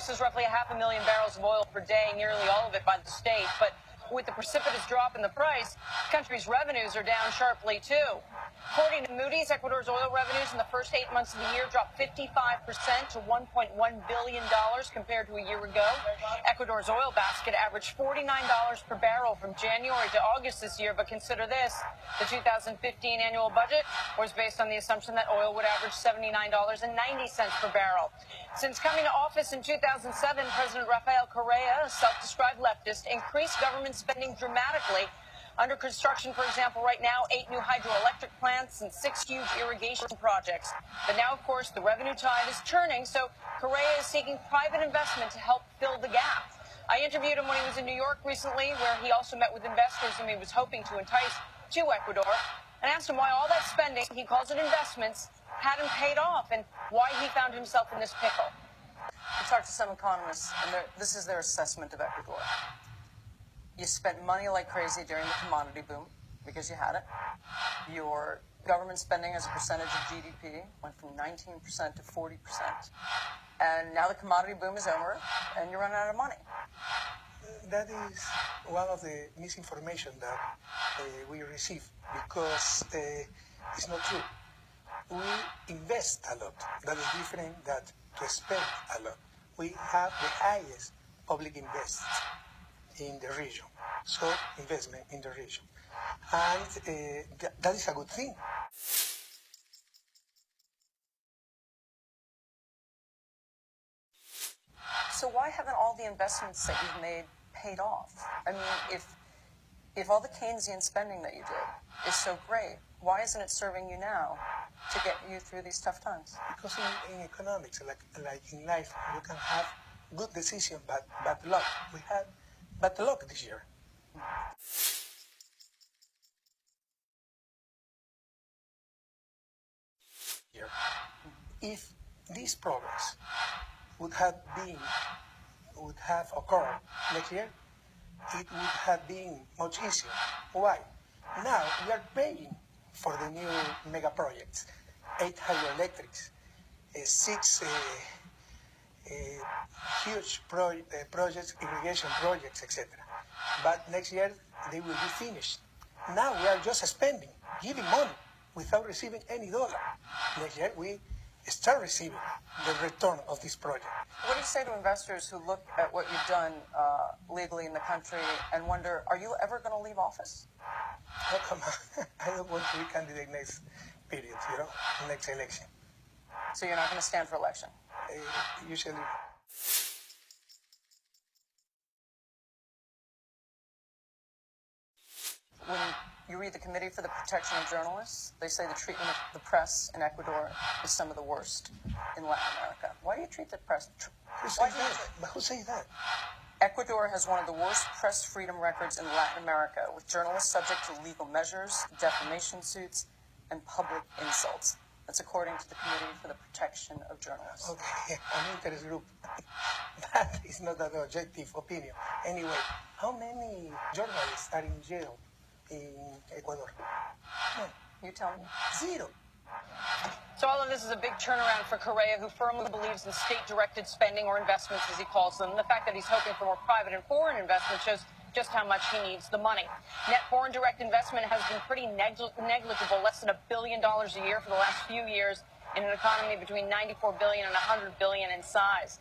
produces roughly 500,000 barrels of oil per day, nearly all of it by the state. But with the precipitous drop in the price, the country's revenues are down sharply, too. According to Moody's, Ecuador's oil revenues in the first 8 months of the year dropped 55% to $1.1 billion compared to a year ago. Ecuador's oil basket averaged $49 per barrel from January to August this year. But consider this, the 2015 annual budget was based on the assumption that oil would average $79.90 per barrel. Since coming to office in 2007, President Rafael Correa, a self-described leftist, increased government spending dramatically. Under construction, for example, right now, 8 new hydroelectric plants and 6 huge irrigation projects. But now, of course, the revenue tide is turning, so Correa is seeking private investment to help fill the gap. I interviewed him when he was in New York recently, where he also met with investors whom he was hoping to entice to Ecuador, and asked him why all that spending, he calls it investments, hadn't paid off, and why he found himself in this pickle. I talked to some economists, and this is their assessment of Ecuador. You spent money like crazy during the commodity boom because you had it. Your government spending as a percentage of GDP went from 19% to 40%. And now the commodity boom is over and you're running out of money. That is one of the misinformation that we receive because it's not true. We invest a lot. That is different than to spend a lot. We have the highest public investment in the region, so investment in the region, and that is a good thing. So why haven't all the investments that you've made paid off? I mean, if all the Keynesian spending that you did is so great, why isn't it serving you now to get you through these tough times? Because in economics, like in life, you can have good decision, but bad luck. We had bad luck this year. If this progress would have occurred next year, it would have been much easier. Why? Now we are paying for the new mega projects, 8 hydroelectrics, 6 huge projects, irrigation projects, etc. But next year they will be finished. Now we are just spending, giving money without receiving any dollar. Next year we start receiving the return of this project. What do you say to investors who look at what you've done legally in the country and wonder, are you ever going to leave office? Oh, come on. I don't want to be candidate next period, next election. So you're not going to stand for election? Usually. When you read the Committee for the Protection of Journalists, they say the treatment of the press in Ecuador is some of the worst in Latin America. Why do you treat the press? Who says that? Ecuador has one of the worst press freedom records in Latin America, with journalists subject to legal measures, defamation suits, and public insults. That's according to the Committee for the Protection of Journalists. Okay, an interest group. That is not an objective opinion. Anyway, how many journalists are in jail in Ecuador? No. You tell me. 0. So all of this is a big turnaround for Correa, who firmly believes in state-directed spending, or investments as he calls them. The fact that he's hoping for more private and foreign investment shows just how much he needs the money. Net foreign direct investment has been pretty negligible, less than $1 billion a year for the last few years, in an economy between $94 billion and $100 billion in size.